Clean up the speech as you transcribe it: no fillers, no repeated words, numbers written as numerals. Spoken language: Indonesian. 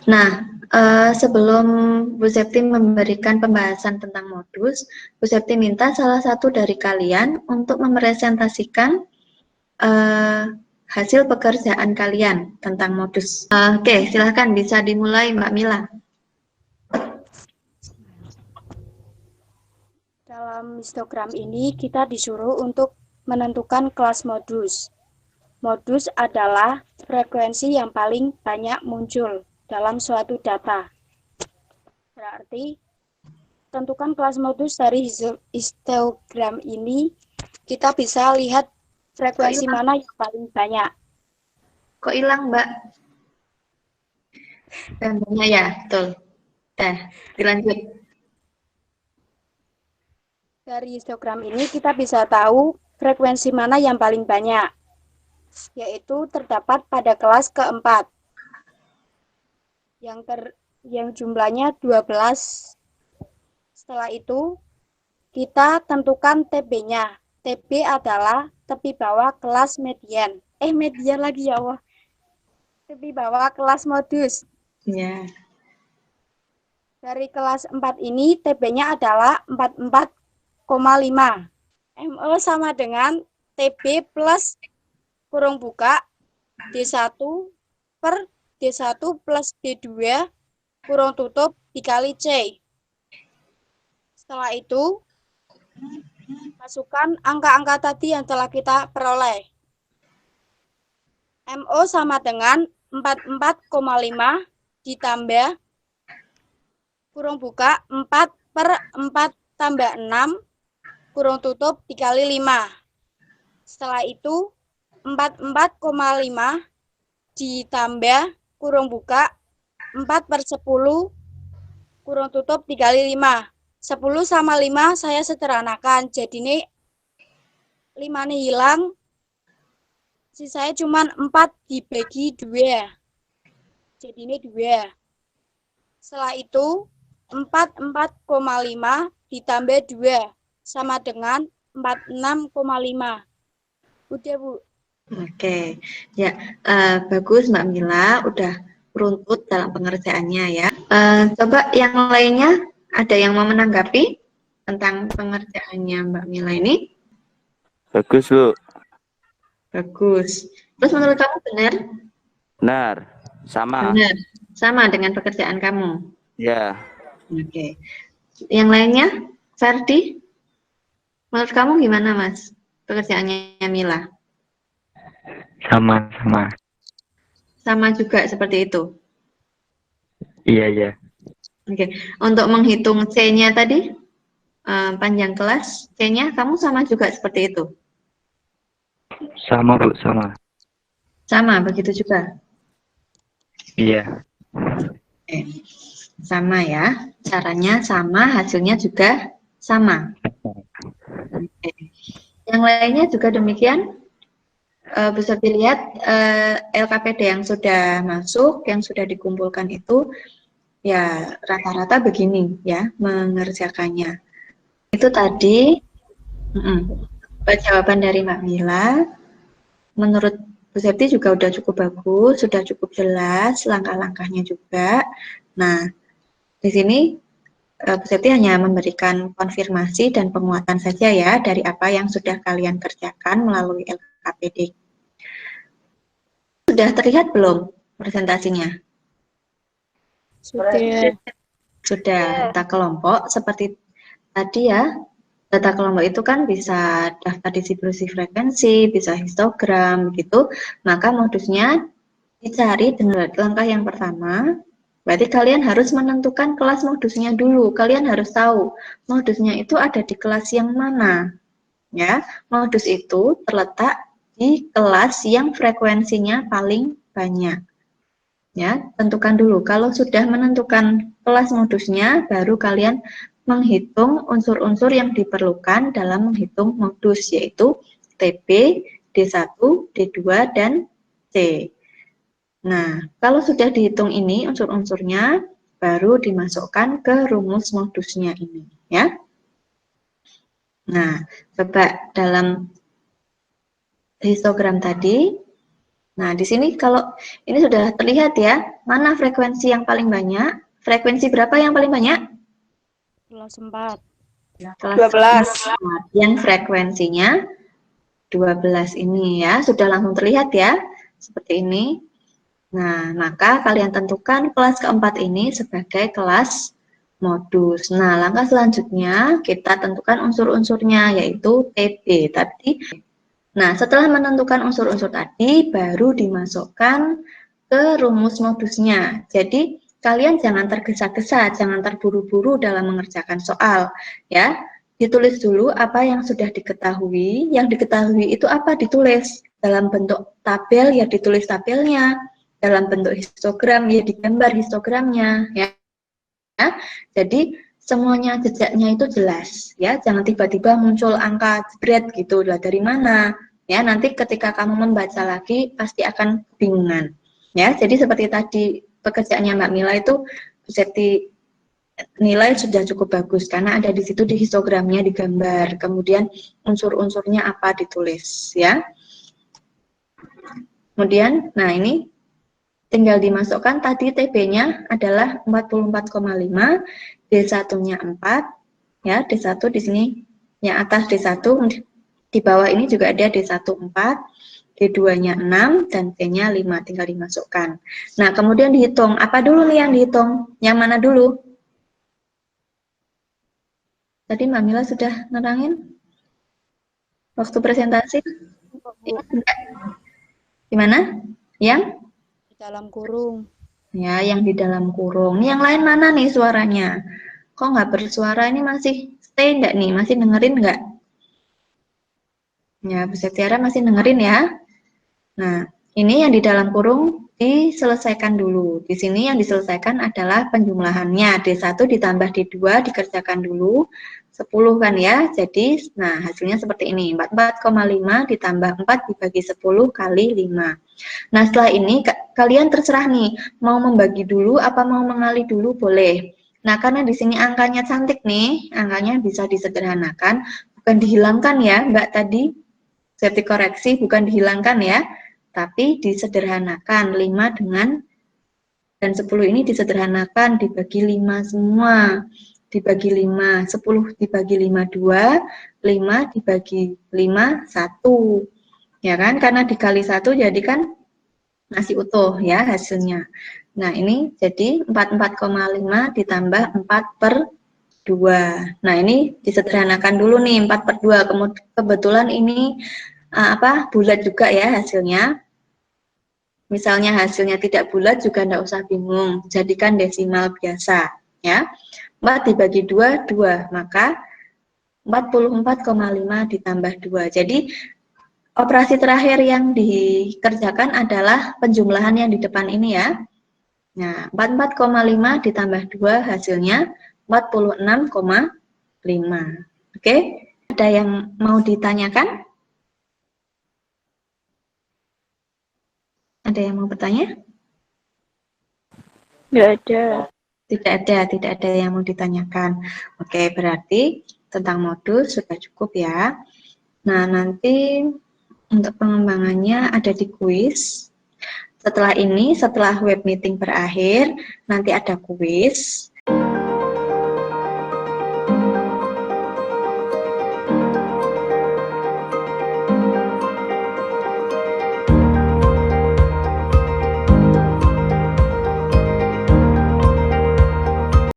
Nah, sebelum Bu Septi memberikan pembahasan tentang modus, Bu Septi minta salah satu dari kalian untuk mepresentasikan hasil pekerjaan kalian tentang modus. Oke, silahkan bisa dimulai Mbak Mila. Dalam histogram ini kita disuruh untuk menentukan kelas modus. Modus adalah frekuensi yang paling banyak muncul dalam suatu data. Berarti, tentukan kelas modus dari histogram ini, kita bisa lihat frekuensi mana yang paling banyak. Kok hilang, Mbak? Gambarnya ya, betul. Dilanjut. Dari histogram ini kita bisa tahu frekuensi mana yang paling banyak, yaitu terdapat pada kelas keempat, yang jumlahnya 12. Setelah itu, kita tentukan TB-nya. TB adalah tepi bawah kelas median. Median lagi ya Allah. Tepi bawah kelas modus. Ya. Dari kelas 4 ini, TB-nya adalah 44,5. MO sama dengan TB plus kurung buka D1 per D1 plus D2 kurung tutup dikali C. Setelah itu, masukkan angka-angka tadi yang telah kita peroleh. MO sama dengan 44,5 ditambah kurung buka 4 per 4 tambah 6 kurung tutup dikali 5. Setelah itu 44,5 ditambah kurung buka 4 per 10 kurung tutup dikali 5. 10 sama 5 saya sederhanakan. Jadi ini 5 nih hilang. Sisanya cuma 4 dibagi 2. Jadi ini 2. Setelah itu 44,5 ditambah 2 sama dengan 46,5. Udah, Bu. Oke, ya bagus Mbak Mila, udah runtut dalam pengerjaannya ya. Coba yang lainnya, ada yang mau menanggapi tentang pengerjaannya Mbak Mila ini? Bagus, Bu. Bagus. Terus menurut kamu benar? Benar, sama. Benar, sama dengan pekerjaan kamu? Ya. Oke. Yang lainnya, Ferdi? Menurut kamu gimana Mas, pekerjaannya Mila? Sama. Sama juga seperti itu? Iya. Oke, untuk menghitung C-nya tadi, panjang kelas, C-nya kamu sama juga seperti itu? Sama, Bu, sama. Sama, begitu juga? Iya. Oke. Sama ya, caranya sama, hasilnya juga sama. Oke. Yang lainnya juga demikian? Bisa dilihat LKPD yang sudah masuk, yang sudah dikumpulkan itu, ya rata-rata begini ya mengerjakannya. Itu tadi jawaban dari Mbak Mila. Menurut Bu Septi juga udah cukup bagus, sudah cukup jelas langkah-langkahnya juga. Nah, di sini Bu Septi hanya memberikan konfirmasi dan penguatan saja ya dari apa yang sudah kalian kerjakan melalui LKPD. Sudah terlihat belum presentasinya? Sudah. Data kelompok seperti tadi ya. Data kelompok itu kan bisa daftar distribusi frekuensi, bisa histogram gitu. Maka modusnya dicari dengan langkah yang pertama. Berarti kalian harus menentukan kelas modusnya dulu. Kalian harus tahu modusnya itu ada di kelas yang mana. Ya, modus itu terletak di kelas yang frekuensinya paling banyak. Ya, tentukan dulu. Kalau sudah menentukan kelas modusnya, baru kalian menghitung unsur-unsur yang diperlukan dalam menghitung modus, yaitu TB, D1, D2, dan C. Nah, kalau sudah dihitung ini unsur-unsurnya, baru dimasukkan ke rumus modusnya ini, ya. Nah, coba dalam histogram tadi, Nah, di sini kalau ini sudah terlihat ya, mana frekuensi yang paling banyak? Frekuensi berapa yang paling banyak? Kelas 4. Kelas 12. 4. Yang frekuensinya 12 ini ya, sudah langsung terlihat ya, seperti ini. Nah, maka kalian tentukan kelas keempat ini sebagai kelas modus. Nah, langkah selanjutnya kita tentukan unsur-unsurnya, yaitu TB. Nah, setelah menentukan unsur-unsur tadi, baru dimasukkan ke rumus modusnya. Jadi, kalian jangan tergesa-gesa, jangan terburu-buru dalam mengerjakan soal. Ya, ditulis dulu apa yang sudah diketahui. Yang diketahui itu apa ditulis. Dalam bentuk tabel, ya ditulis tabelnya. Dalam bentuk histogram, ya digambar histogramnya. Ya. Jadi, semuanya jejaknya itu jelas ya, jangan tiba-tiba muncul angka jebret gitu lah, dari mana ya, nanti ketika kamu membaca lagi pasti akan kebingungan ya. Jadi seperti tadi pekerjaannya Mbak Mila itu jadi nilai sudah cukup bagus karena ada di situ di histogramnya digambar, kemudian unsur-unsurnya apa ditulis ya. Kemudian nah ini tinggal dimasukkan tadi TB-nya adalah 44,5, D1-nya 4, ya, D1 di sini yang atas D1, di bawah ini juga ada D1 4, D2-nya 6, dan T-nya 5, tinggal dimasukkan. Nah, kemudian dihitung, apa dulu nih yang dihitung? Yang mana dulu? Tadi Mbak Mila sudah nerangin? Waktu presentasi? Gimana? Yang? Dalam kurung. Ya, yang di dalam kurung. Yang lain mana nih suaranya? Kok nggak bersuara? Ini masih stay nggak nih? Masih dengerin nggak? Ya, Bu Setiara masih dengerin ya? Nah, ini yang di dalam kurung diselesaikan dulu. Di sini yang diselesaikan adalah penjumlahannya. D1 ditambah D2 dikerjakan dulu. 10 kan ya? Jadi, nah hasilnya seperti ini. 44,5 ditambah 4 dibagi 10 kali 5. Nah, setelah ini kalian terserah nih, mau membagi dulu apa mau mengali dulu boleh. Nah, karena di sini angkanya cantik nih, angkanya bisa disederhanakan, bukan dihilangkan ya, Mbak tadi. Saya koreksi, bukan dihilangkan ya, tapi disederhanakan. 5 dengan dan 10 ini disederhanakan, dibagi 5 semua. Dibagi 5, 10 dibagi 5, 2, 5 dibagi 5, 1. Ya kan, karena dikali 1 jadi kan masih utuh ya hasilnya. Nah, ini jadi 44,5 ditambah 4/2. Nah, ini disederhanakan dulu nih, 4/2. Kebetulan ini bulat juga ya hasilnya. Misalnya hasilnya tidak bulat juga enggak usah bingung, jadikan desimal biasa ya. 4 dibagi 2, 2, maka 44,5 ditambah 2. Jadi operasi terakhir yang dikerjakan adalah penjumlahan yang di depan ini ya. Nah, 44,5 ditambah 2 hasilnya 46,5. Oke, ada yang mau ditanyakan? Ada yang mau bertanya? Nggak ada. Tidak ada yang mau ditanyakan. Oke, berarti tentang modus sudah cukup ya. Nah, nanti untuk pengembangannya ada di kuis. Setelah ini, setelah web meeting berakhir, nanti ada kuis.